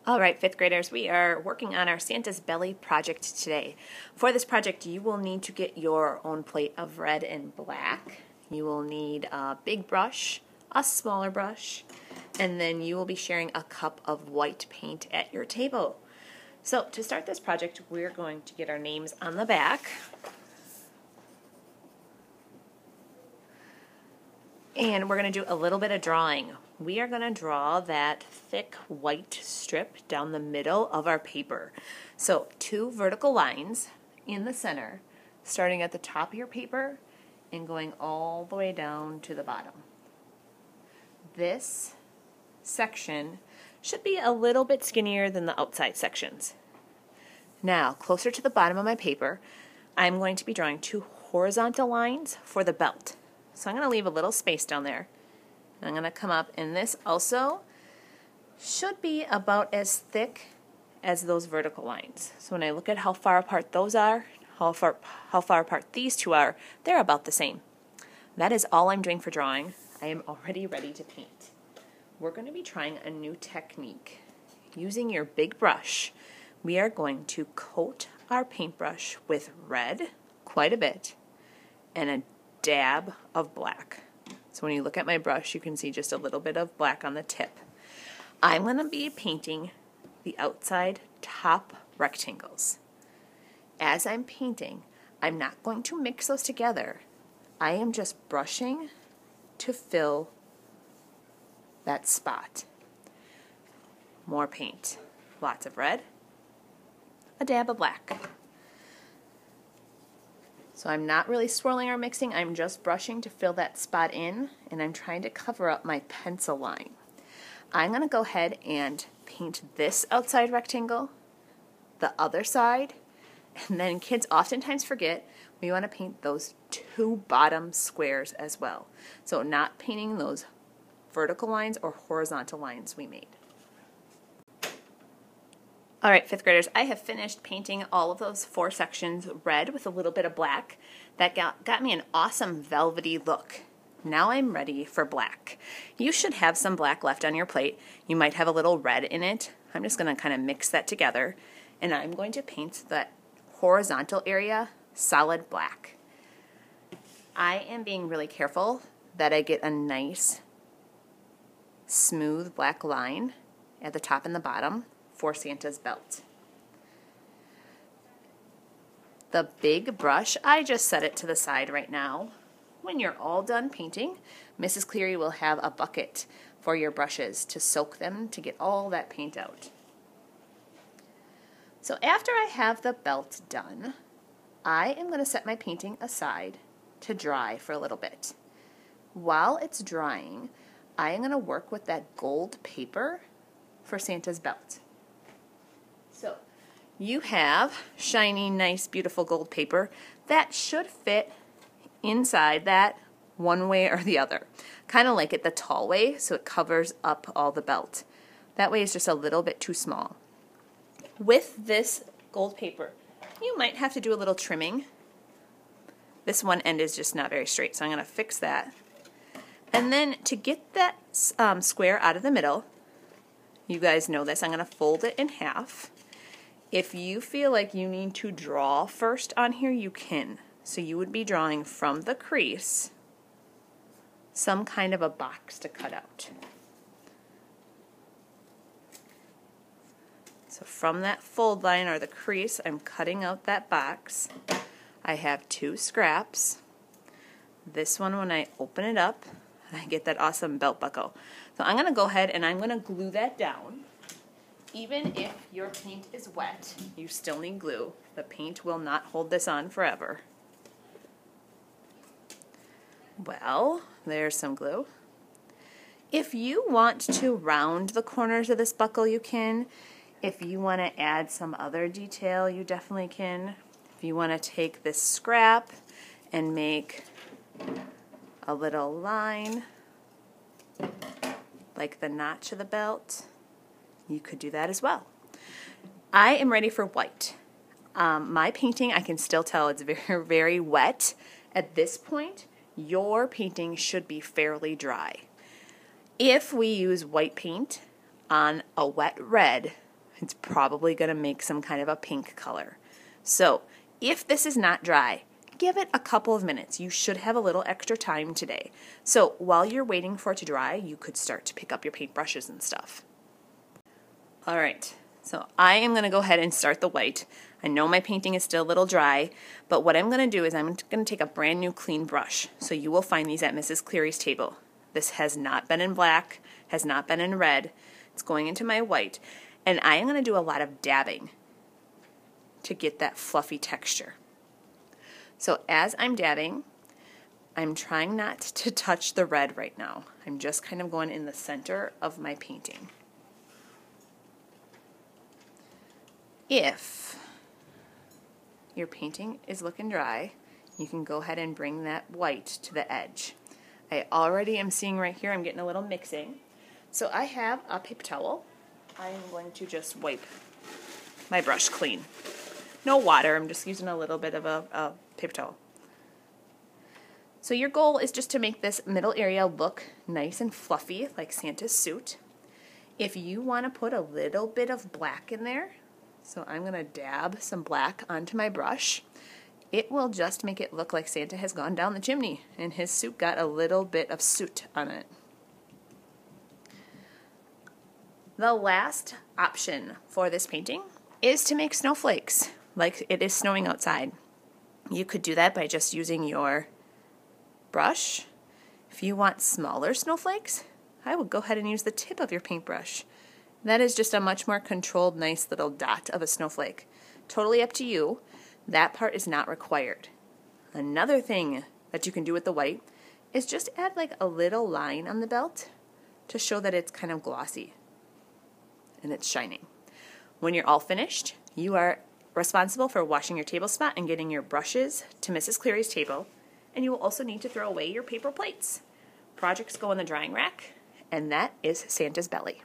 All right, fifth graders, we are working on our Santa's Belly project today. For this project, you will need to get your own plate of red and black. You will need a big brush, a smaller brush, and then you will be sharing a cup of white paint at your table. So to start this project, we're going to get our names on the back. And we're going to do a little bit of drawing. We are going to draw that thick white strip down the middle of our paper. So 2 vertical lines in the center, starting at the top of your paper and going all the way down to the bottom. This section should be a little bit skinnier than the outside sections. Now, closer to the bottom of my paper, I'm going to be drawing 2 horizontal lines for the belt. So I'm going to leave a little space down there. I'm going to come up, and this also should be about as thick as those vertical lines. So when I look at how far apart those are, how far apart these 2 are, they're about the same. That is all I'm doing for drawing. I am already ready to paint. We're going to be trying a new technique. Using your big brush, we are going to coat our paintbrush with red, quite a bit, and a dab of black. So when you look at my brush, you can see just a little bit of black on the tip. I'm going to be painting the outside top rectangles. As I'm painting, I'm not going to mix those together. I am just brushing to fill that spot. More paint. Lots of red, a dab of black. So I'm not really swirling or mixing, I'm just brushing to fill that spot in, and I'm trying to cover up my pencil line. I'm going to go ahead and paint this outside rectangle, the other side, and then kids oftentimes forget we want to paint those 2 bottom squares as well. So not painting those vertical lines or horizontal lines we made. All right, 5th graders, I have finished painting all of those 4 sections red with a little bit of black. That got me an awesome velvety look. Now I'm ready for black. You should have some black left on your plate. You might have a little red in it. I'm just going to kind of mix that together, and I'm going to paint that horizontal area solid black. I am being really careful that I get a nice smooth black line at the top and the bottom for Santa's belt. The big brush, I just set it to the side right now. When you're all done painting, Mrs. Cleary will have a bucket for your brushes to soak them to get all that paint out. So after I have the belt done, I am going to set my painting aside to dry for a little bit. While it's drying, I am going to work with that gold paper for Santa's belt. So you have shiny, nice, beautiful gold paper that should fit inside that one way or the other. Kind of like it the tall way, so it covers up all the belt. That way it's just a little bit too small. With this gold paper, you might have to do a little trimming. This one end is just not very straight, so I'm going to fix that. And then to get that square out of the middle, you guys know this, I'm going to fold it in half. If you feel like you need to draw first on here, you can. So you would be drawing from the crease some kind of a box to cut out. So from that fold line or the crease, I'm cutting out that box. I have 2 scraps. This one, when I open it up, I get that awesome belt buckle. So I'm going to go ahead and I'm going to glue that down. Even if your paint is wet, you still need glue. The paint will not hold this on forever. Well, there's some glue. If you want to round the corners of this buckle, you can. If you want to add some other detail, you definitely can. If you want to take this scrap and make a little line, like the notch of the belt, you could do that as well. I am ready for white. My painting, I can still tell it's very, very wet. At this point, your painting should be fairly dry. If we use white paint on a wet red, it's probably going to make some kind of a pink color. So if this is not dry, give it a couple of minutes. You should have a little extra time today. So while you're waiting for it to dry, you could start to pick up your paintbrushes and stuff. All right, so I am going to go ahead and start the white. I know my painting is still a little dry, but what I'm going to do is I'm going to take a brand new clean brush. So you will find these at Mrs. Cleary's table. This has not been in black, has not been in red. It's going into my white. And I am going to do a lot of dabbing to get that fluffy texture. So as I'm dabbing, I'm trying not to touch the red right now. I'm just kind of going in the center of my painting. If your painting is looking dry, you can go ahead and bring that white to the edge. I already am seeing right here, I'm getting a little mixing. So I have a paper towel. I am going to just wipe my brush clean. No water, I'm just using a little bit of a paper towel. So your goal is just to make this middle area look nice and fluffy like Santa's suit. If you want to put a little bit of black in there, so I'm going to dab some black onto my brush, it will just make it look like Santa has gone down the chimney and his suit got a little bit of soot on it. The last option for this painting is to make snowflakes like it is snowing outside. You could do that by just using your brush. If you want smaller snowflakes, I would go ahead and use the tip of your paintbrush. That is just a much more controlled, nice little dot of a snowflake. Totally up to you. That part is not required. Another thing that you can do with the white is just add like a little line on the belt to show that it's kind of glossy and it's shining. When you're all finished, you are responsible for washing your table spot and getting your brushes to Mrs. Cleary's table, and you will also need to throw away your paper plates. Projects go in the drying rack, and that is Santa's belly.